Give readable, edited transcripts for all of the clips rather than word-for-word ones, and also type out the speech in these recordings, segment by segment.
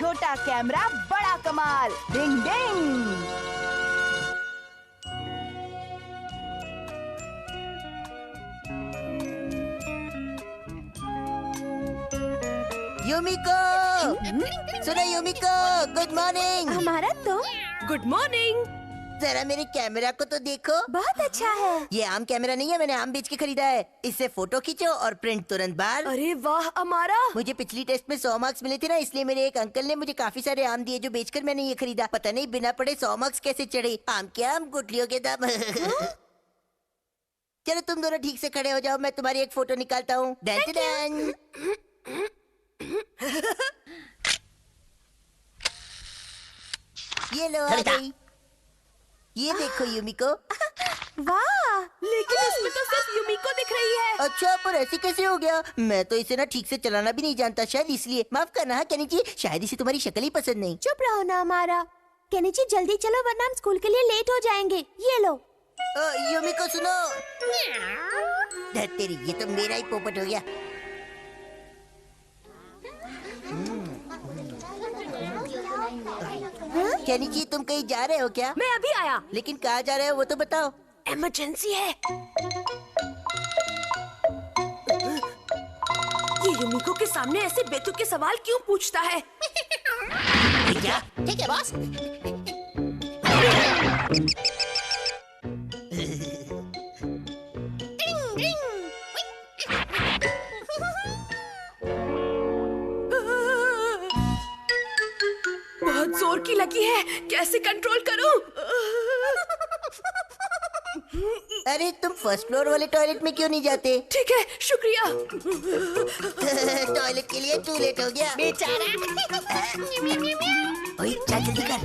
छोटा कैमरा बड़ा कमाल। डिंग डिंग। यूमिको, सुनो यूमिको, गुड मॉर्निंग। हमारा तो गुड मॉर्निंग। जरा मेरे कैमरा को तो देखो। बहुत अच्छा है। ये आम कैमरा नहीं है, मैंने आम बेच के खरीदा है। इससे फोटो खींचो और प्रिंट तुरंत बाहर। अरे वाह अमारा। मुझे पिछली टेस्ट में 100 मार्क्स मिले थे ना, इसलिए मेरे एक अंकल ने मुझे काफी सारे आम दिए जो बेचकर मैंने ये खरीदा। पता नहीं बिना पढ़े 100 मार्क्स कैसे चढ़े। आम के आम, गुठलियों के दम। चलो तुम दोनों ठीक से खड़े हो जाओ, मैं तुम्हारी एक फोटो निकालता हूँ। ये लो आ गई। ये देखो यूमिको। वाह, लेकिन इसमें तो सिर्फ यूमिको दिख रही है। अच्छा, पर ऐसे कैसे हो गया? मैं तो इसे ना ठीक से चलाना भी नहीं जानता, शायद इसलिए। माफ करना है केनिची, शायद इसे तुम्हारी शक्ल ही पसंद नहीं। चुप रहो ना हमारा। केनिची जल्दी चलो वरना हम स्कूल के लिए लेट हो जाएंगे। ये लो। यूमिको सुनो। तेरी, ये तो मेरा ही पोपट हो गया। केनिची तुम कहीं जा रहे हो क्या? मैं अभी आया। लेकिन कहाँ जा रहे हो वो तो बताओ। इमरजेंसी है। ये यूमिको के सामने ऐसे बेतुके सवाल क्यों पूछता है? क्या? ठीक है बॉस। बहुत जोर की लगी है, कैसे कंट्रोल करूं? अरे तुम फर्स्ट फ्लोर वाले टॉयलेट में क्यों नहीं जाते? ठीक है, शुक्रिया। टॉयलेट के लिए टू लेट हो गया बेचारा। ओए, चल जल्दी कर।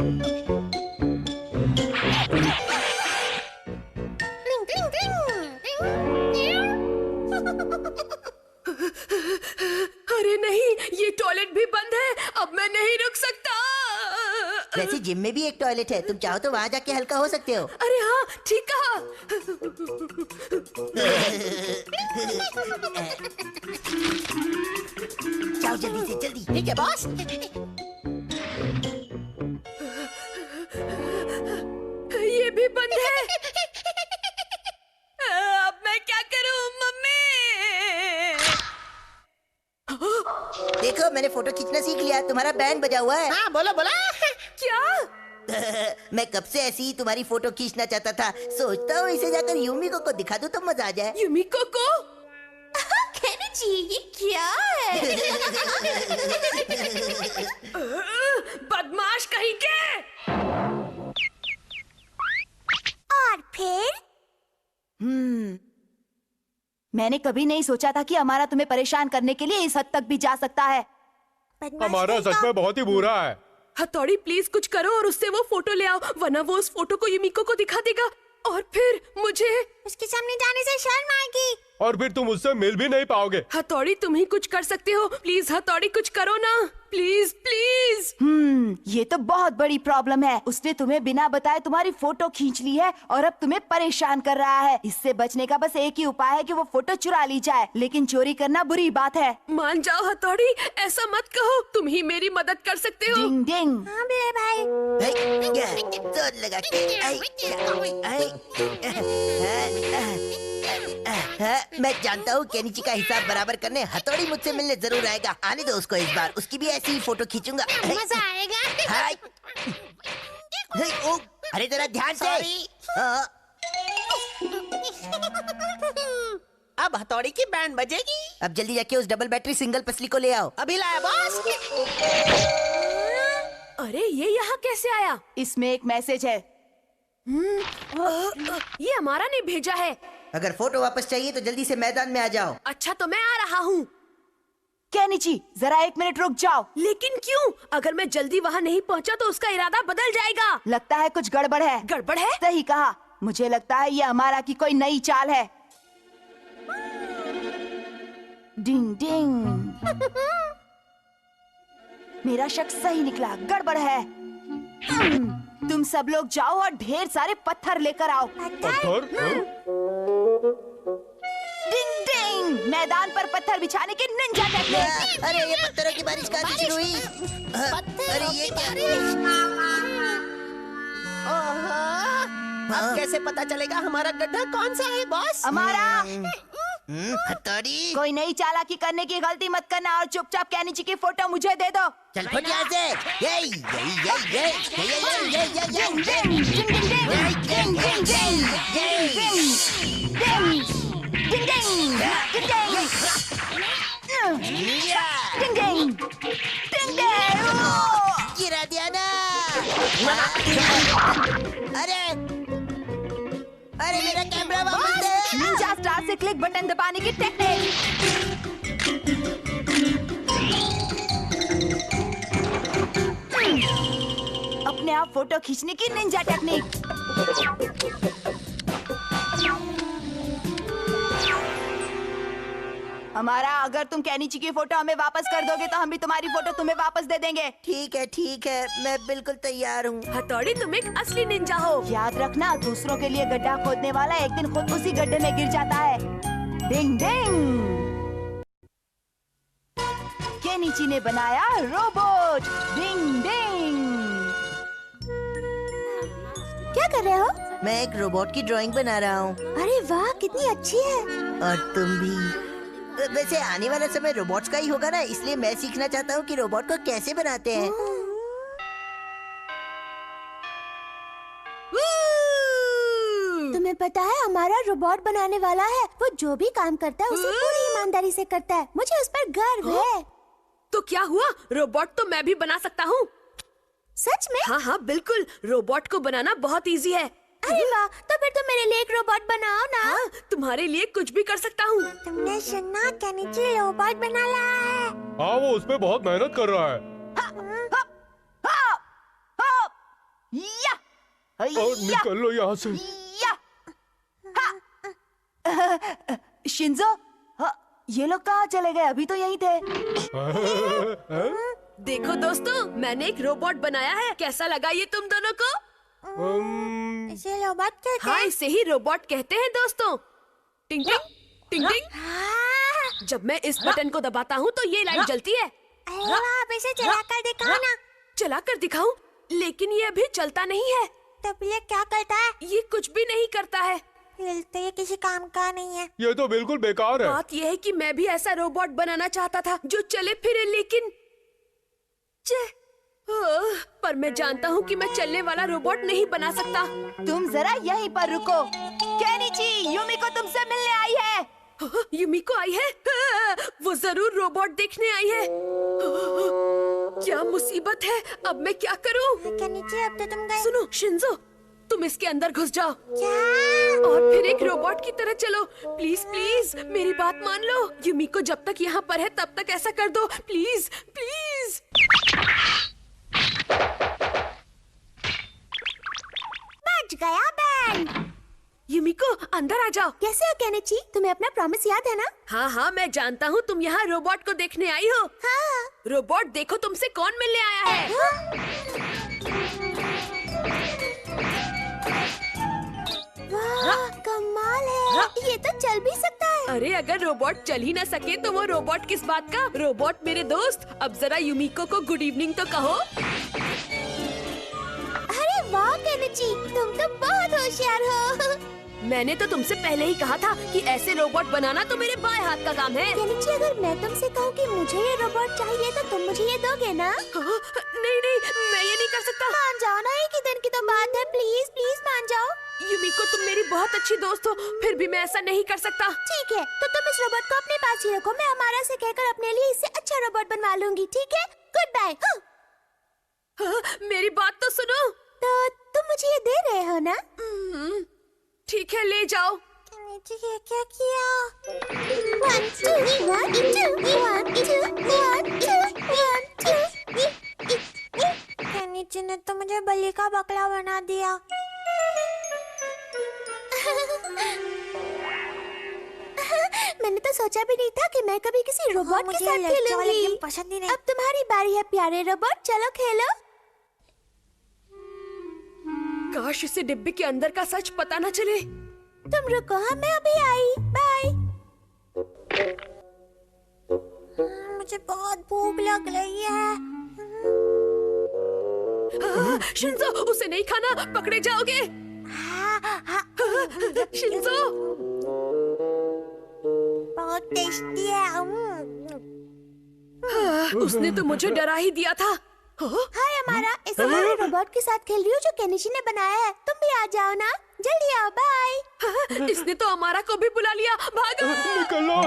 अरे नहीं, ये टॉयलेट भी बंद है। अब मैं नहीं रुक सकता। वैसे जिम में भी एक टॉयलेट है, तुम चाहो तो वहाँ जाके हल्का हो सकते हो। अरे हाँ, ठीक कहा। जाओ जल्दी से, जल्दी। ठीक है बॉस। ये भी बंद है। अब मैं क्या करूं मम्मी? देखो मैंने फोटो खींचना सीख लिया, तुम्हारा बैंड बजा हुआ है। हाँ बोलो बोलो। क्या? मैं कब से ऐसी ही तुम्हारी फोटो खींचना चाहता था। सोचता हूँ इसे जाकर यूमिको को दिखा दूँ तो मजा आ जाए। यूमिको को? केनिची ये क्या है? बदमाश कहीं के। और फिर? मैंने कभी नहीं सोचा था कि हमारा तुम्हें परेशान करने के लिए इस हद तक भी जा सकता है। हमारा सच में बहुत ही बुरा है। हथौड़ी प्लीज कुछ करो और उससे वो फोटो ले आओ, वरना वो उस फोटो को यूमिको को दिखा देगा और फिर मुझे उसके सामने जाने से शर्म आएगी। और फिर तुम उससे मिल भी नहीं पाओगे। हथौड़ी तुम ही कुछ कर सकते हो, प्लीज हथौड़ी कुछ करो ना, प्लीज प्लीज। ये तो बहुत बड़ी प्रॉब्लम है। उसने तुम्हें बिना बताए तुम्हारी फोटो खींच ली है और अब तुम्हें परेशान कर रहा है। इससे बचने का बस एक ही उपाय है कि वो फोटो चुरा ली जाए, लेकिन चोरी करना बुरी बात है। मान जाओ हथौड़ी, ऐसा मत कहो, तुम ही मेरी मदद कर सकते हो। डिंग डिंग। हाँ मेरे भाई। जोर लगा के। मैं जानता हूँ केनिची का हिसाब बराबर करने हथौड़ी मुझसे मिलने जरूर आएगा। आने दो उसको, इस बार उसकी भी ऐसी ही फोटो खींचूंगा। मजा आएगा। हाय। ओ, अरे जरा ध्यान से। हाँ। अब हथौड़ी की बैंड बजेगी। अब जल्दी जाके उस डबल बैटरी सिंगल पसली को ले आओ। अभी लाया बॉस। अरे ये यहाँ कैसे आया? इसमें एक मैसेज है। ये हमारा ने भेजा है। अगर फोटो वापस चाहिए तो जल्दी से मैदान में आ जाओ। अच्छा तो मैं आ रहा हूँ। केनिची जरा 1 मिनट रुक जाओ। लेकिन क्यों? अगर मैं जल्दी वहाँ नहीं पहुँचा तो उसका इरादा बदल जाएगा। लगता है कुछ गड़बड़ है। गड़बड़ है? सही कहा। मुझे लगता है ये हमारा की कोई नई चाल है। डिंग डिंग। मेरा शक सही निकला, गड़बड़ है। तुम सब लोग जाओ और ढेर सारे पत्थर लेकर आओ। पत्थर? डिंग डिंग। मैदान पर पत्थर बिछाने के निंजा टेक्निक। अरे ये पत्थरों की बारिश कहाँ से शुरू हुई? अरे ये क्या? अब कैसे पता चलेगा हमारा गड्ढा कौन सा है बॉस? हमारा हथौड़ी। कोई नई चालाकी करने की गलती मत करना और चुपचाप कैनिची की फोटो मुझे दे दो। चल फट यहाँ से। ये डिंग डिंग डिंग डिंग डिंग डिंग डिंग डिंग डिंग डिंग गिरा दिया ना। अरे अरे मेरा कैमरा वापस दे। निंजा स्टार से क्लिक बटन दबाने की टेक्निक। अपने आप फोटो खींचने की निंजा टेक्निक। हमारा अगर तुम कैनिची की फोटो हमें वापस कर दोगे तो हम भी तुम्हारी फोटो तुम्हें वापस दे देंगे। ठीक है मैं बिल्कुल तैयार हूँ। हथौड़ी तुम एक असली निंजा हो। याद रखना, दूसरों के लिए गड्ढा खोदने वाला एक दिन खुद उसी गड्ढे में गिर जाता है। डिंग डिंग। केनिची ने बनाया रोबोट। डिंग डिंग। क्या कर रहे हो? मैं एक रोबोट की ड्राइंग बना रहा हूँ। अरे वाह, कितनी अच्छी है। और तुम भी। वैसे आने वाला समय रोबोट्स का ही होगा ना, इसलिए मैं सीखना चाहता हूँ कि रोबोट को कैसे बनाते हैं। तुम्हें पता है हमारा रोबोट बनाने वाला है, वो जो भी काम करता है उसे पूरी ईमानदारी से करता है। मुझे उस पर गर्व है। तो क्या हुआ, रोबोट तो मैं भी बना सकता हूँ। सच में? हाँ हाँ बिल्कुल, रोबोट को बनाना बहुत इजी है। अरे वाह, तो फिर तुम मेरे लिए एक रोबोट बनाओ ना। हाँ, तुम्हारे लिए कुछ भी कर सकता हूँ। तुमने सुना, केनिची रोबोट बना लाया है। हाँ वो उस पे बहुत मेहनत कर रहा है। या और निकल लो यहाँ से। शिंजो, ये लोग कहाँ चले गए? अभी तो यहीं थे। देखो दोस्तों, मैंने एक रोबोट बनाया है। कैसा लगा ये तुम दोनों को? इसे रोबोट कहते हाँ, हैं। इसे ही रोबोट कहते हैं दोस्तों। टिंग टिंग टिंग टिंग। हाँ। जब मैं इस बटन को दबाता हूँ तो ये लाइट जलती है। अरे वाह, अब इसे चलाकर दिखाओ ना। चला कर दिखाऊं? लेकिन ये अभी चलता नहीं है। तब ये क्या करता है? ये कुछ भी नहीं करता है। तो ये किसी काम का नहीं है। ये तो बिल्कुल बेकार है। बात यह है कि मैं भी ऐसा रोबोट बनाना चाहता था जो चले फिरे, लेकिन पर मैं जानता हूँ कि मैं चलने वाला रोबोट नहीं बना सकता। तुम जरा यहीं पर रुको। केनिची, युमिको तुमसे मिलने आई है। युमिको आई है? वो जरूर रोबोट देखने आई है। क्या मुसीबत है, अब मैं क्या करूँ? केनिची, अब तो तुम गए। सुनो शिंजो, तुम इसके अंदर घुस जाओ क्या? और फिर एक रोबोट की तरह चलो। प्लीज प्लीज मेरी बात मान लो। युमिको जब तक यहाँ पर है तब तक ऐसा कर दो, प्लीज प्लीज। बच गया बैंड। युमिको अंदर आ जाओ। कैसे हो केनिची? तुम्हें अपना प्रॉमिस याद है ना? हाँ हाँ मैं जानता हूँ, तुम यहाँ रोबोट को देखने आई हो। हाँ। रोबोट देखो तुमसे कौन मिलने आया है। वाह, कमाल है। ये तो चल भी सकता है। अरे अगर रोबोट चल ही ना सके तो वो रोबोट किस बात का? रोबोट मेरे दोस्त, अब जरा युमिको को गुड इवनिंग तो कहो। अरे वाह केनिची, तुम तो बहुत होशियार हो। मैंने तो तुमसे पहले ही कहा था कि ऐसे रोबोट बनाना तो मेरे बाएं हाथ का काम है। केनिची, अगर मैं तुमसे कहूँ कि मुझे ये रोबोट चाहिए तो तुम मुझे ये दोगे ना? हाँ, नहीं नहीं मैं ये नहीं कर सकता। मान जाओ ना, एक ही दिन की तो बात है। प्लीज प्लीज मान जाओ। युमिको तुम मेरी बहुत अच्छी दोस्त हो, फिर भी मैं ऐसा नहीं कर सकता। ठीक है, तो तुम इस रोबोट को अपने पास ही रखो। मैं हमारा से कहकर अपने लिए इससे अच्छा रोबोट बनवा लूंगी। ठीक है, गुड बाय। हाँ, मेरी बात तो सुनो। तो तुम मुझे ये दे रहे हो ना? ठीक है, ले जाओ। केनिची, ये क्या किया? 1 2 1 2 1 2 1 2 केनिची ने तो मुझे बलि का बकला बना दिया। मैंने तो सोचा भी नहीं था कि मैं कभी किसी रोबोट के साथ खेलूंगी। पसंद ही नहीं। अब तुम्हारी बारी है प्यारे रोबोट, चलो खेलो। काश इसे डिब्बे के अंदर का सच पता न चले। तुम रुको, हाँ मैं अभी आई। बाय। मुझे बहुत भूख लग रही है। शिंजो, उसे नहीं खाना, पकड़े जाओगे। शिंजो, बहुत टेस्टी है। उसने तो मुझे डरा ही दिया था। हाय अमारा, इस हमारे रोबोट के साथ खेल रही हूँ जो केनिची ने बनाया है। तुम भी आ जाओ ना, जल्दी आओ। बाय। इसने तो अमारा को भी बुला लिया। भागो। निकलो।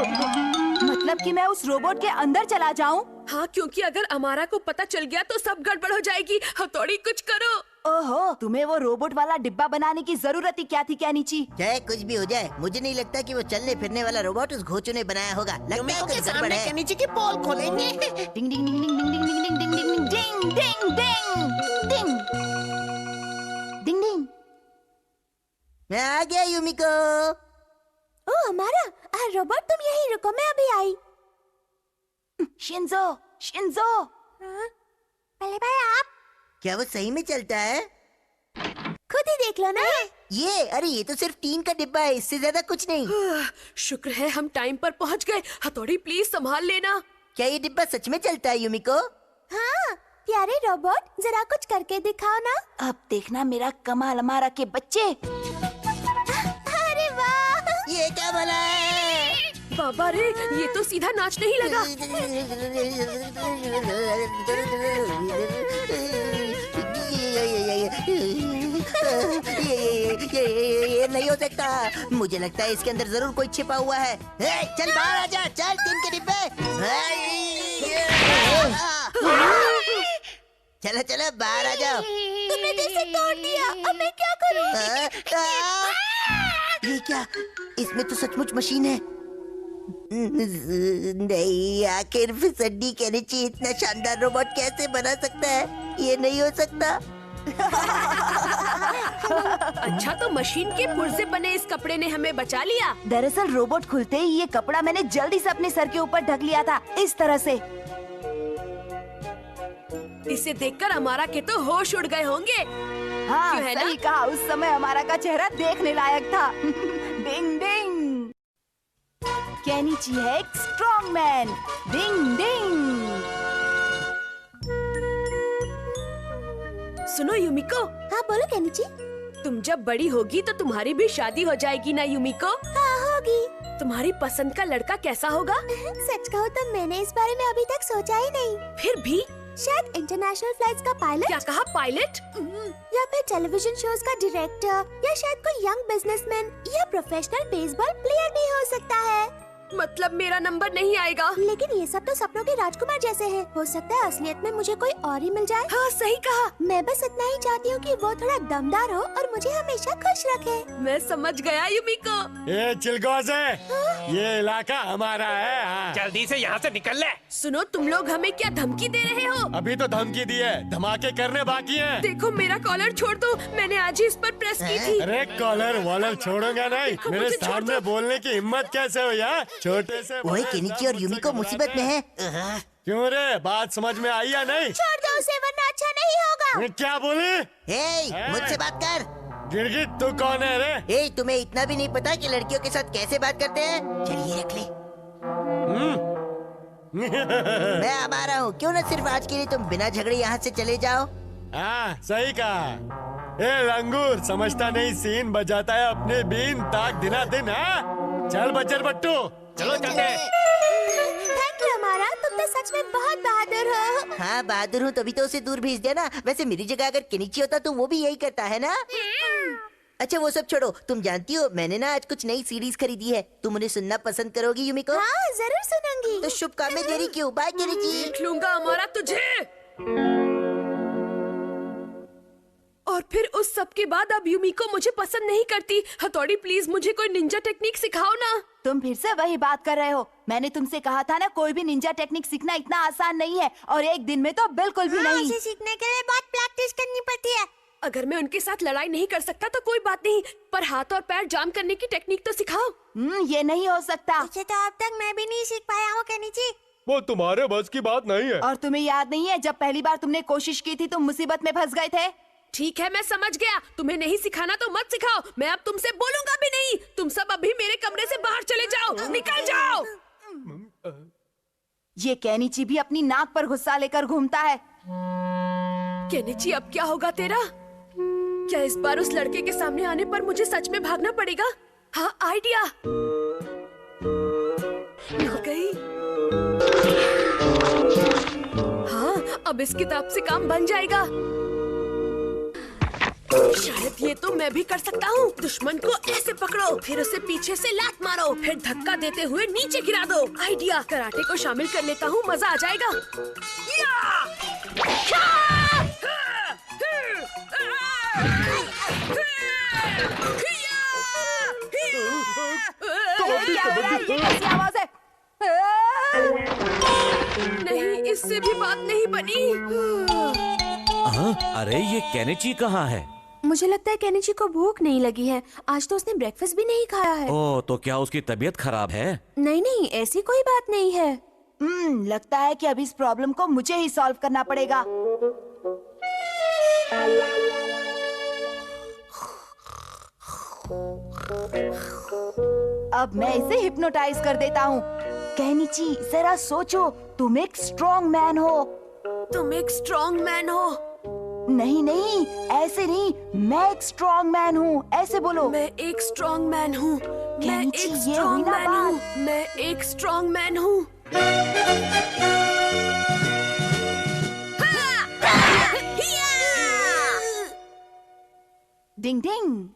मतलब कि मैं उस रोबोट के अंदर चला जाऊं? हाँ, क्योंकि अगर अमारा को पता चल गया तो सब गड़बड़ हो जाएगी। हथौड़ी, कुछ करो। ओहो, तुम्हें वो रोबोट वाला डिब्बा बनाने की जरूरत ही क्या थी केनिची? चाहे कुछ भी हो जाए, मुझे नहीं लगता कि वो चलने फिरने वाला रोबोट उस घोचू ने बनाया होगा। लगता है युमिको के कुछ गड़बड़ सामने है। केनिची की पोल खोलेंगे। डिंग डिंग डिंग डिंग डिंग डिंग डिंग डिंग डिंग डिंग डिंग डिंग डिंग डिंग डिंग। मैं आ गया युमिको। ओ अमारा, रोबोट तुम यहीं रुको, मैं अभी आई। Shinzo, Shinzo. पहले भाई आप क्या वो सही में चलता है? खुद ही देख लो ना। अरे ये तो सिर्फ टीन का डिब्बा है, इससे ज्यादा कुछ नहीं। शुक्र है हम टाइम पर पहुंच गए। हथौड़ी, प्लीज संभाल लेना। क्या ये डिब्बा सच में चलता है युमिको? हाँ, प्यारे रोबोट, जरा कुछ करके दिखाओ ना। अब देखना मेरा कमाल अमारा के बच्चे। अरे वाह। ये क्या भला है? बाबा रे, ये तो सीधा नाचने ही लगा। ये नहीं हो सकता। मुझे लगता है इसके अंदर जरूर कोई छिपा हुआ है। चल बाहर आ जा, चल टीन के डिब्बे। चलो चलो बाहर आ जाओ। तुमने तो इसे तोड़ दिया, अब मैं क्या करूं? ये क्या? इसमें तो सचमुच मशीन है। नहीं, आखिर फिसड्डी केनिची इतना शानदार रोबोट कैसे बना सकता है? ये नहीं हो सकता। अच्छा, तो मशीन के पुर्जे बने इस कपड़े ने हमें बचा लिया। दरअसल रोबोट खुलते ही ये कपड़ा मैंने जल्दी से अपने सर के ऊपर ढक लिया था, इस तरह से। इसे देखकर अमारा के तो होश उड़ गए होंगे। हाँ, क्यों है ना? सही कहा। उस समय हमारा का चेहरा देखने लायक था। डिंग डिंग। केनिची है एक स्ट्रॉन्ग मैन। डिंग डिंग। सुनो युमिको, हाँ बोलो केनिची। तुम जब बड़ी होगी तो तुम्हारी भी शादी हो जाएगी ना युमिको? हाँ होगी। तुम्हारी पसंद का लड़का कैसा होगा? सच कहूँ तो मैंने इस बारे में अभी तक सोचा ही नहीं। फिर भी शायद इंटरनेशनल फ्लाइट्स का पायलट, क्या कहा, पायलट? या फिर टेलीविजन शोज का डायरेक्टर, या शायद कोई यंग बिजनेसमैन या प्रोफेशनल बेसबॉल प्लेयर भी हो सकता है। मतलब मेरा नंबर नहीं आएगा? लेकिन ये सब तो सपनों के राजकुमार जैसे हैं। हो सकता है असलियत में मुझे कोई और ही मिल जाए। हाँ, सही कहा। मैं बस इतना ही चाहती हूँ कि वो थोड़ा दमदार हो और मुझे हमेशा खुश रखे। मैं समझ गया युमिको। ये चिलगोज़ है, ये इलाका हमारा है। हाँ। जल्दी से यहाँ से निकल ले। सुनो, तुम लोग हमें क्या धमकी दे रहे हो? अभी तो धमकी दी है, धमाके करने बाकी हैं। देखो, मेरा कॉलर छोड़ दो, मैंने आज ही इस पर प्रेस की थी। अरे कॉलर वॉलर छोड़ूंगा नहीं। देखो, मेरे मुझे छोड़ सामने दो। बोलने की हिम्मत कैसे हुई है? छोटे से ओए, केनिची और युमिको मुसीबत में है। क्यों रे, बात समझ में आई या नहीं? छोड़ दो उसे, वरना अच्छा नहीं होगा। ये क्या बोले? हे, मुझसे बात कर। गिरगिट, तू कौन है रे? तुम्हें इतना भी नहीं पता कि लड़कियों के साथ कैसे बात करते हैं? चलिए रख ले। मैं आ रहा हूँ। क्यों ना सिर्फ आज के लिए तुम बिना झगड़े यहाँ से चले जाओ। हाँ, सही कहा। ए लंगूर, समझता नहीं सीन बजाता है अपने बीन ताक दिना दिन। हाँ, चल बच्चर बट्टू, चलो चलते हैं। थैंक यू हमारा, तुम तो सच में बहुत बहादुर हो। हाँ, बहादुर हूँ तभी तो उसे दूर भेज दिया ना। वैसे मेरी जगह अगर केनिची होता तो वो भी यही करता है ना। अच्छा वो सब छोड़ो, तुम जानती हो मैंने ना आज कुछ नई सीरीज खरीदी है। तुम उन्हें सुनना पसंद करोगी युमिको? हाँ जरूर सुनूंगी। तो शुभ काम में देरी क्यों? By Kenichi. देख लूंगा हमारा तुझे। और फिर उस सब के बाद अब युमिको मुझे पसंद नहीं करती। हथौड़ी, प्लीज मुझे कोई निंजा टेक्निक सिखाओ ना। तुम फिर से वही बात कर रहे हो। मैंने तुमसे कहा था ना, कोई भी निंजा टेक्निक सीखना इतना आसान नहीं है, और एक दिन में तो बिल्कुल भी नहीं। उसे सीखने के लिए बहुत प्रैक्टिस करनी पड़ती है। अगर मैं उनके साथ लड़ाई नहीं कर सकता तो कोई बात नहीं, पर हाथ और पैर जाम करने की टेक्निक तो सिखाओ। ये नहीं हो सकता। इसे तो अब तक मैं भी नहीं सीख पाया हूँ केनिची। वो तुम्हारे बस की बात नहीं है। और तुम्हें याद नहीं है जब पहली बार तुमने कोशिश की थी तुम मुसीबत में फंस गए थे? ठीक है, मैं समझ गया। तुम्हें नहीं सिखाना तो मत सिखाओ। मैं अब तुमसे बोलूंगा भी नहीं। तुम सब अभी मेरे कमरे से बाहर चले जाओ, निकल जाओ। ये केनिची भी अपनी नाक पर गुस्सा लेकर घूमता है। केनिची, अब क्या होगा तेरा? क्या इस बार उस लड़के के सामने आने पर मुझे सच में भागना पड़ेगा? हाँ, आइडिया मिल गई। हाँ, अब इस किताब से काम बन जाएगा। शायद ये तो मैं भी कर सकता हूँ। दुश्मन को ऐसे पकड़ो, फिर उसे पीछे से लात मारो, फिर धक्का देते हुए नीचे गिरा दो। आइडिया, कराटे को शामिल कर लेता हूँ, मजा आ जाएगा। क्या हो रहा है? ये कैसी आवाज है? नहीं, इससे भी बात नहीं बनी। अरे ये केनिची कहाँ है? मुझे लगता है केनिची को भूख नहीं लगी है। आज तो उसने ब्रेकफास्ट भी नहीं खाया है। ओह, तो क्या उसकी तबीयत खराब है? नहीं नहीं, ऐसी कोई बात नहीं है। लगता है कि अब इस प्रॉब्लम को मुझे ही सॉल्व करना पड़ेगा। अब मैं इसे हिप्नोटाइज कर देता हूँ। केनिची, जरा सोचो, तुम एक स्ट्रॉन्ग मैन हो। तुम एक स्ट्रॉन्ग मैन हो? नहीं नहीं, ऐसे नहीं, मैं एक स्ट्रॉन्ग मैन हूँ, ऐसे बोलो। मैं एक स्ट्रॉन्ग मैन हूँ। मैं केनिची, एक ये स्ट्रॉन्ग हुई ना मैन हूँ। बात। मैं एक स्ट्रॉन्ग मैन हूँ। डिंग डिंग।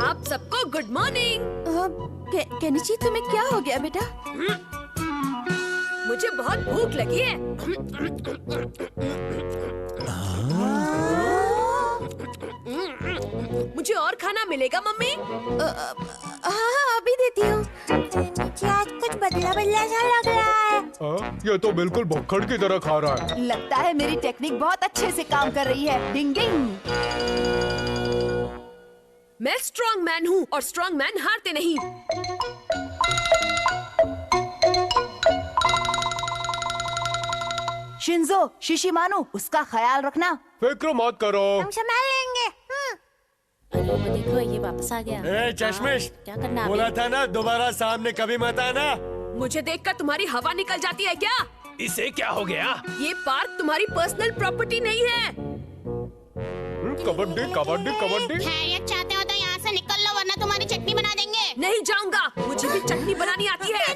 आप सबको गुड मॉर्निंग। केनिची, तुम्हें क्या हो गया बेटा? मुझे बहुत भूख लगी है। मुझे और खाना मिलेगा मम्मी? हाँ, अभी देती हूँ। केनिची आज कुछ बदला बदला सा लग रहा है। ये तो बिल्कुल भुक्खड़ की तरह खा रहा है। लगता है मेरी टेक्निक बहुत अच्छे से काम कर रही है। डिंग डिंग। मैं स्ट्रॉन्ग मैन हूँ और स्ट्रॉन्ग मैन हारते नहीं। शिंजो, शिशिमानु, उसका ख्याल रखना। फिक्र मत करो। हम संभाल लेंगे। अरे वो देखो, ये वापस आ गया। ए चश्मिश, क्या करना बोला अभी? था ना दोबारा सामने कभी मत आना। मुझे देखकर तुम्हारी हवा निकल जाती है क्या? इसे क्या हो गया? ये पार्क तुम्हारी पर्सनल प्रॉपर्टी नहीं है। कबड्डी कबड्डी कबड्डी। खैरियत चाहते हो तो यहाँ से निकल लो, वरना तुम्हारी चटनी बना देंगे। नहीं जाऊंगा, मुझे भी चटनी बनानी आती है।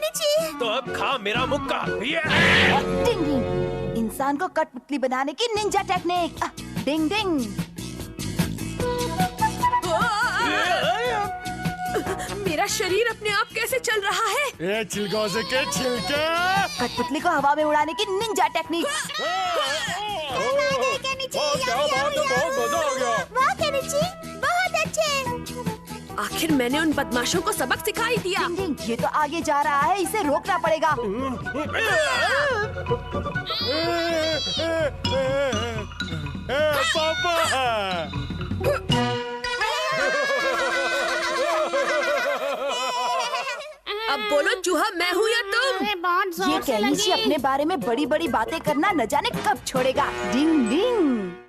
तो अब खा मेरा मुक्का। डिंग डिंग। इंसान को कठपुतली बनाने की निंजा टेक्निक। डिंग डिंग। मेरा शरीर अपने आप कैसे चल रहा है? ए छिलकों से के छिलके। कठपुतली को हवा में उड़ाने की निंजा टेक्निक। क्या बात है, बहुत मजा आ गया। वाह केनिची, बहुत अच्छे। आखिर मैंने उन बदमाशों को सबक सिखा ही दिया। डिंग डिंग, ये तो आगे जा रहा है, इसे रोकना पड़ेगा। पापा। अब बोलो चूहा, मैं हूँ या तुम? अरे बहुत ये जोर से केनिची लगी। अपने बारे में बड़ी बड़ी बातें करना न जाने कब छोड़ेगा। डिंग डिंग।